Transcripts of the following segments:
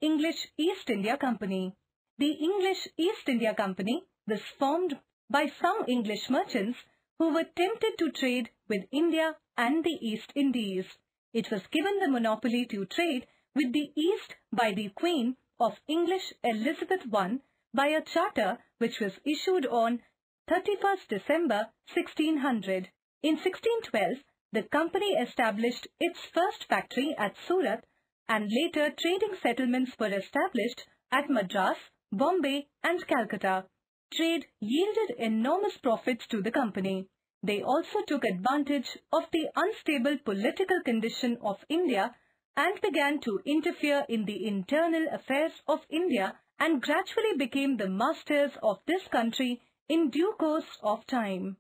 English East India Company. The English East India Company was formed by some English merchants who were tempted to trade with India and the East Indies. It was given the monopoly to trade with the East by the Queen of English Elizabeth I by a charter which was issued on 31st December 1600. In 1612, the company established its first factory at Surat, and later trading settlements were established at Madras, Bombay and Calcutta. Trade yielded enormous profits to the company. They also took advantage of the unstable political condition of India and began to interfere in the internal affairs of India and gradually became the masters of this country in due course of time.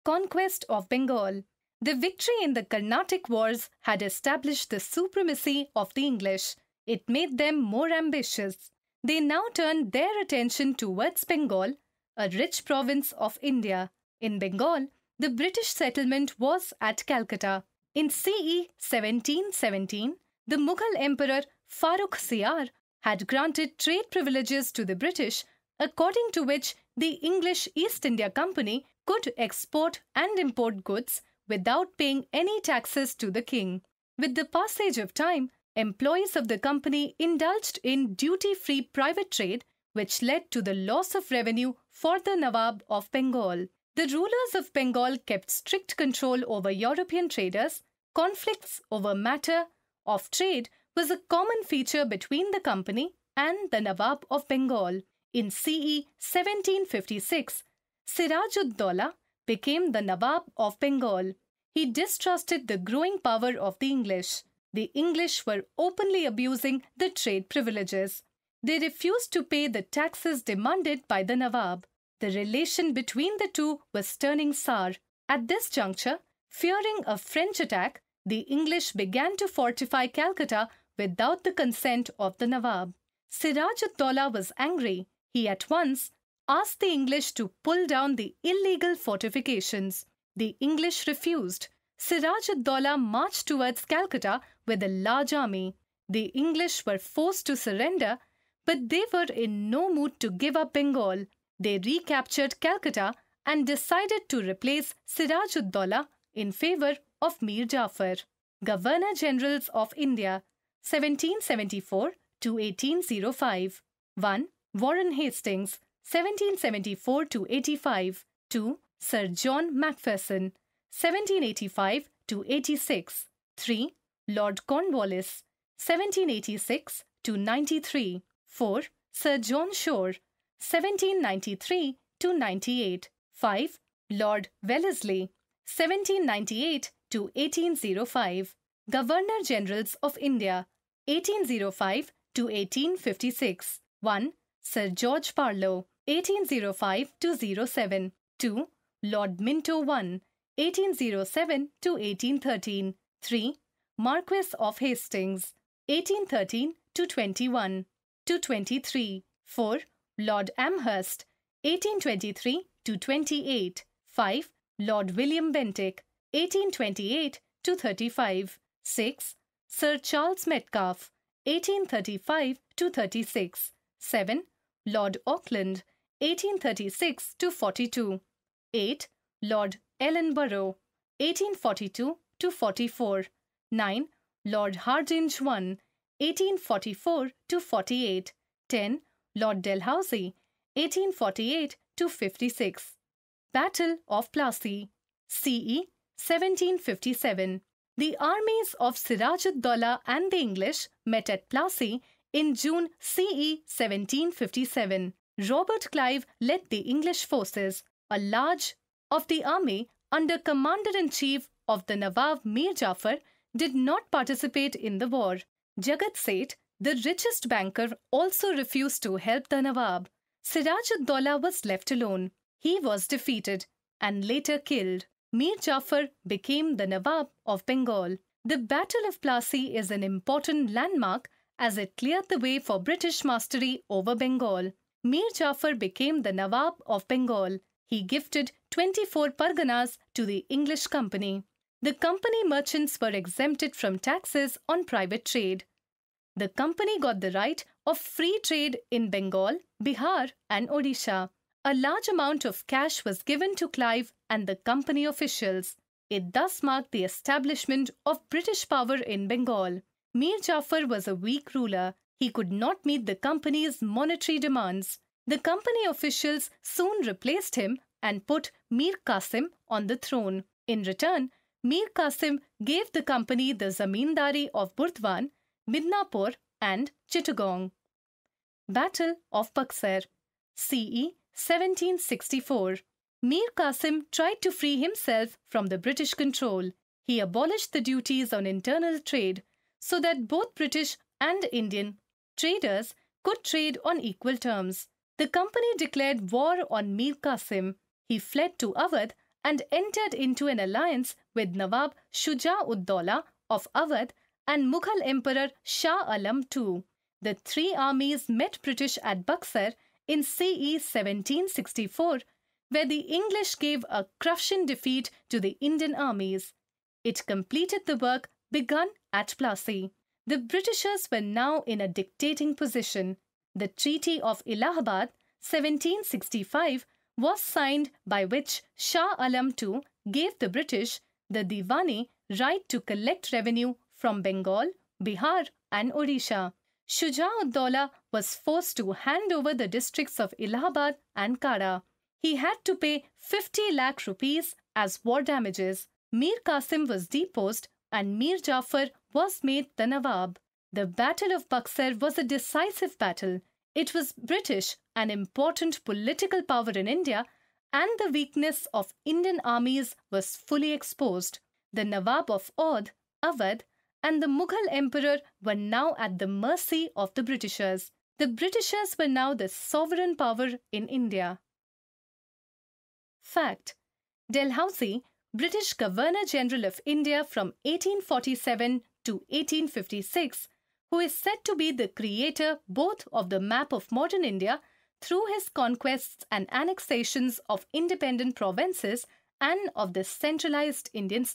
Conquest of Bengal. The victory in the Carnatic Wars had established the supremacy of the English. It made them more ambitious. They now turned their attention towards Bengal, a rich province of India. In Bengal, the British settlement was at Calcutta. In CE 1717, the Mughal Emperor Farrukh Siyar had granted trade privileges to the British, according to which the English East India Company could export and import goods without paying any taxes to the king. With the passage of time, employees of the company indulged in duty-free private trade, which led to the loss of revenue for the Nawab of Bengal. The rulers of Bengal kept strict control over European traders. Conflicts over matter of trade was a common feature between the company and the Nawab of Bengal. In CE 1756, Siraj-ud-Daulah became the Nawab of Bengal. He distrusted the growing power of the English. The English were openly abusing the trade privileges. They refused to pay the taxes demanded by the Nawab. The relation between the two was turning sour. At this juncture, fearing a French attack, the English began to fortify Calcutta without the consent of the Nawab. Siraj-ud-Daulah was angry. He at once asked the English to pull down the illegal fortifications. The English refused. Siraj-ud-Daulah marched towards Calcutta with a large army. The English were forced to surrender, but they were in no mood to give up Bengal. They recaptured Calcutta and decided to replace Siraj-ud-Daulah in favor of Mir Jafar. Governor-Generals of India, 1774 to 1805. 1. Warren Hastings, 1774 to 85. 2. Sir John Macpherson, 1785 to 86. 3. Lord Cornwallis, 1786 to 93. 4. Sir John Shore, 1793 to 98. 5. Lord Wellesley, 1798 to 1805. Governor-Generals of India, 1805 to 1856. 1. Sir George Parlow, 1805 to 07. 2. Lord Minto I, 1807 to 1813. 3. Marquess of Hastings, 1813 to 21 to 23. 4. Lord Amherst, 1823 to 28. 5. Lord William Bentinck, 1828 to 35. 6. Sir Charles Metcalfe, 1835 to 36. 7. Lord Auckland, 1836 to 42. 8. Lord Ellenborough, 1842 to 44. 9. Lord Hardinge I, 1844 to 48. 10. Lord Dalhousie, 1848 to 56. Battle of Plassey, CE 1757. The armies of Siraj-ud-Daulah and the English met at Plassey in June CE 1757. Robert Clive led the English forces. A large of the army under Commander-in-Chief of the Nawab Mir Jafar did not participate in the war. Jagat Seth, the richest banker, also refused to help the Nawab. Siraj-ud-Daulah was left alone. He was defeated and later killed. Mir Jafar became the Nawab of Bengal. The Battle of Plassey is an important landmark as it cleared the way for British mastery over Bengal. Mir Jafar became the Nawab of Bengal. He gifted 24 parganas to the English company. The company merchants were exempted from taxes on private trade. the company got the right of free trade in Bengal, Bihar and Odisha. A large amount of cash was given to Clive and the company officials. It thus marked the establishment of British power in Bengal. Mir Jafar was a weak ruler. He could not meet the company's monetary demands. The company officials soon replaced him and put Mir Qasim on the throne. In return, Mir Qasim gave the company the zamindari of Burdwan, Midnapur and Chittagong. Battle of Buxar, CE 1764. Mir Qasim tried to free himself from the British control. He abolished the duties on internal trade so that both British and Indian traders could trade on equal terms. The company declared war on Mir Qasim. He fled to Awadh and entered into an alliance with Nawab Shuja-ud-Dawla of Awadh and Mughal Emperor Shah Alam II. The three armies met British at Buxar in CE 1764, where the English gave a crushing defeat to the Indian armies. It completed the work begun at Plassey. The Britishers were now in a dictating position. The Treaty of Allahabad 1765 was signed, by which Shah Alam II gave the British, the Diwani, right to collect revenue from Bengal, Bihar and Odisha. Shuja-ud-Dawla was forced to hand over the districts of Allahabad and Kada. He had to pay 50 lakh rupees as war damages. Mir Qasim was deposed and Mir Jafar was made the Nawab. The Battle of Buxar was a decisive battle. It was British, an important political power in India, and the weakness of Indian armies was fully exposed. The Nawab of Oudh, Awadh, and the Mughal emperor were now at the mercy of the Britishers. The Britishers were now the sovereign power in India. Fact: Dalhousie, British Governor-General of India from 1847 to 1856, who is said to be the creator both of the map of modern India through his conquests and annexations of independent provinces and of the centralized Indian